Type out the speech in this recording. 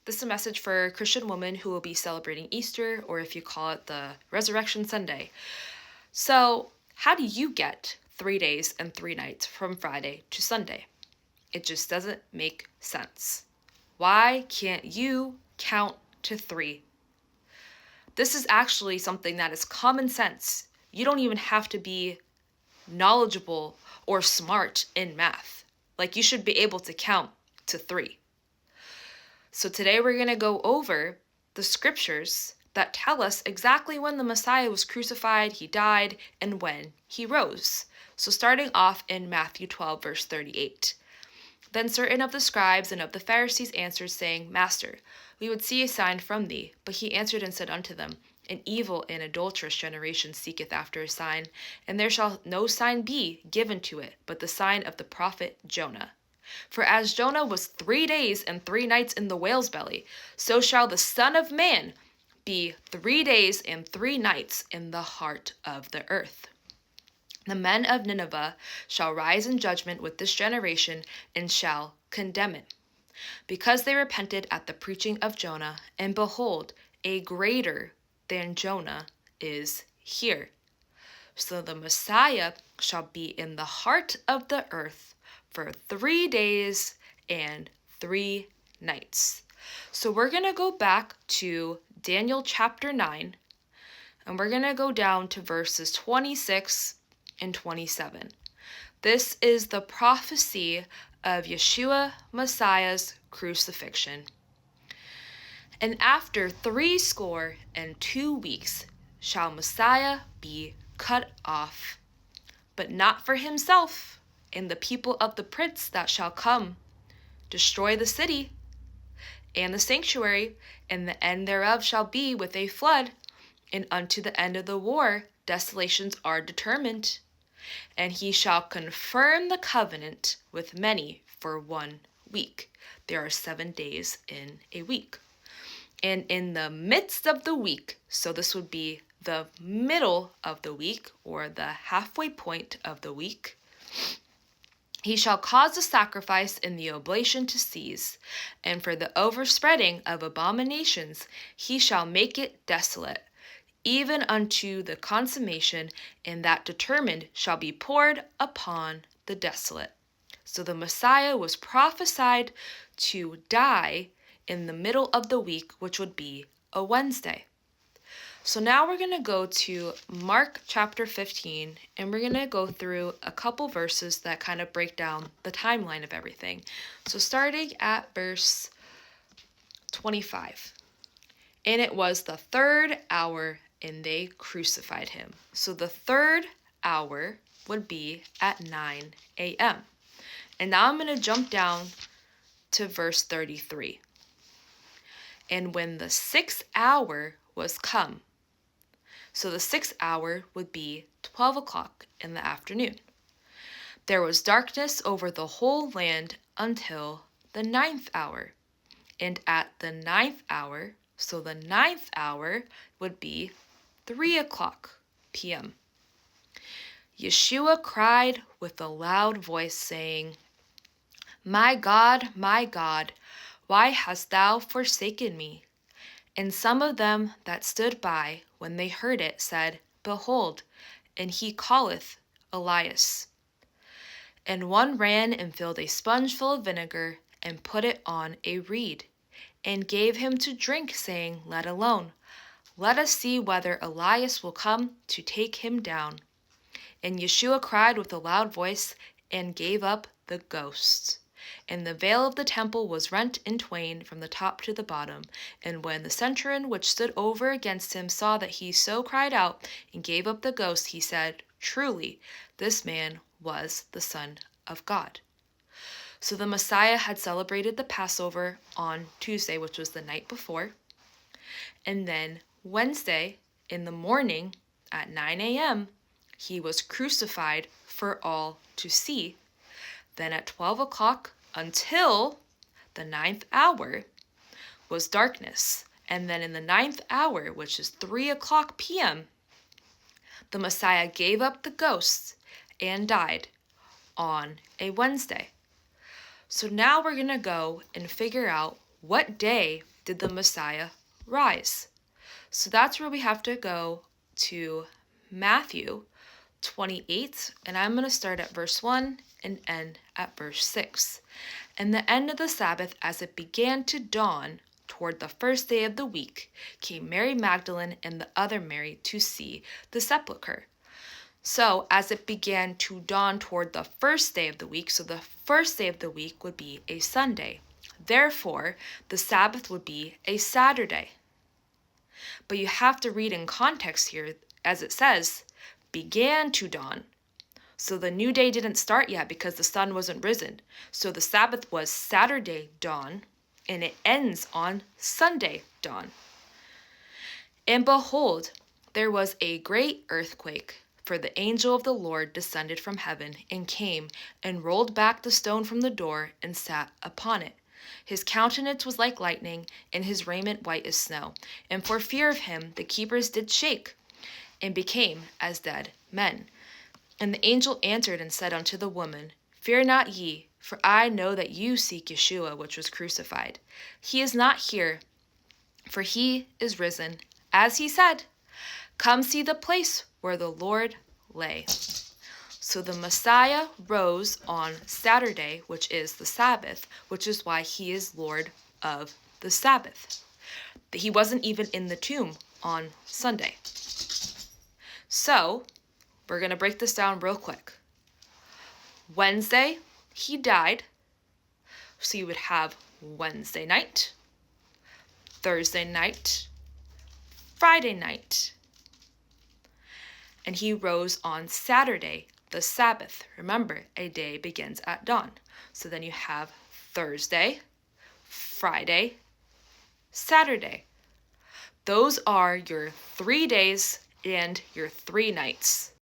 This is a message for Christian women who will be celebrating Easter, or if you call it the Resurrection Sunday. So, how do you get 3 days and 3 nights from Friday to Sunday? It just doesn't make sense. Why can't you count to 3? This is actually something that is common sense. You don't even have to be knowledgeable or smart in math. Like, you should be able to count to 3. So today we're going to go over the scriptures that tell us exactly when the Messiah was crucified, he died, and when he rose. So starting off in Matthew 12, verse 38. Then certain of the scribes and of the Pharisees answered, saying, Master, we would see a sign from thee. But he answered and said unto them, An evil and adulterous generation seeketh after a sign, and there shall no sign be given to it, but the sign of the prophet Jonah. For as Jonah was 3 days and 3 nights in the whale's belly, so shall the Son of Man be 3 days and 3 nights in the heart of the earth. The men of Nineveh shall rise in judgment with this generation, and shall condemn it, because they repented at the preaching of Jonah, and behold, a greater than Jonah is here. So the Messiah shall be in the heart of the earth for 3 days and 3 nights. So we're going to go back to Daniel chapter 9, and we're going to go down to verses 26 and 27. This is the prophecy of Yeshua Messiah's crucifixion. And after 62 weeks shall Messiah be cut off, but not for himself and the people of the prince that shall come, destroy the city and the sanctuary, and the end thereof shall be with a flood, and unto the end of the war desolations are determined. And he shall confirm the covenant with many for 1 week. There are 7 days in a week. And in the midst of the week, so this would be the middle of the week, or the halfway point of the week, he shall cause the sacrifice and the oblation to cease, and for the overspreading of abominations he shall make it desolate, even unto the consummation, and that determined shall be poured upon the desolate. So the Messiah was prophesied to die in the middle of the week, which would be a Wednesday. So now we're going to go to Mark chapter 15, and we're going to go through a couple verses that kind of break down the timeline of everything. So starting at verse 25. And it was the 3rd hour, and they crucified him. So the 3rd hour would be at 9 a.m. And now I'm going to jump down to verse 33. And when the 6th hour was come, so the 6th hour would be 12 o'clock in the afternoon, there was darkness over the whole land until the 9th hour. And at the 9th hour, so the 9th hour would be 3 o'clock p.m., Yeshua cried with a loud voice, saying, my God, why hast thou forsaken me? And some of them that stood by, when they heard it, said, Behold, and he calleth Elias. And one ran and filled a sponge full of vinegar, and put it on a reed, and gave him to drink, saying, Let alone. Let us see whether Elias will come to take him down. And Yeshua cried with a loud voice, and gave up the ghost. And the veil of the temple was rent in twain from the top to the bottom. And when the centurion which stood over against him saw that he so cried out and gave up the ghost, he said, Truly, this man was the Son of God. So the Messiah had celebrated the Passover on Tuesday, which was the night before. And then Wednesday in the morning at 9 a.m., he was crucified for all to see. Then at 12 o'clock until the 9th hour was darkness. And then in the 9th hour, which is 3 o'clock p.m., the Messiah gave up the ghost and died on a Wednesday. So now we're going to go and figure out what day did the Messiah rise? So that's where we have to go to Matthew 28, and I'm going to start at verse 1 and end at verse 6. And the end of the Sabbath, as it began to dawn toward the first day of the week, came Mary Magdalene and the other Mary to see the sepulchre. So as it began to dawn toward the first day of the week, so the first day of the week would be a Sunday. Therefore, the Sabbath would be a Saturday. But you have to read in context here, as it says, began to dawn. So the new day didn't start yet because the sun wasn't risen. So the Sabbath was Saturday dawn, and it ends on Sunday dawn. And behold, there was a great earthquake, for the angel of the Lord descended from heaven and came and rolled back the stone from the door and sat upon it. His countenance was like lightning, and his raiment white as snow. And for fear of him the keepers did shake, and became as dead men. And the angel answered and said unto the woman, Fear not ye, for I know that you seek Yeshua, which was crucified. He is not here, for he is risen, as he said. Come see the place where the Lord lay. So the Messiah rose on Saturday, which is the Sabbath, which is why he is Lord of the Sabbath. He wasn't even in the tomb on Sunday. So we're going to break this down real quick. Wednesday, he died. So you would have Wednesday night, Thursday night, Friday night. And he rose on Saturday, the Sabbath. Remember, a day begins at dawn. So then you have Thursday, Friday, Saturday. Those are your 3 days and your 3 nights.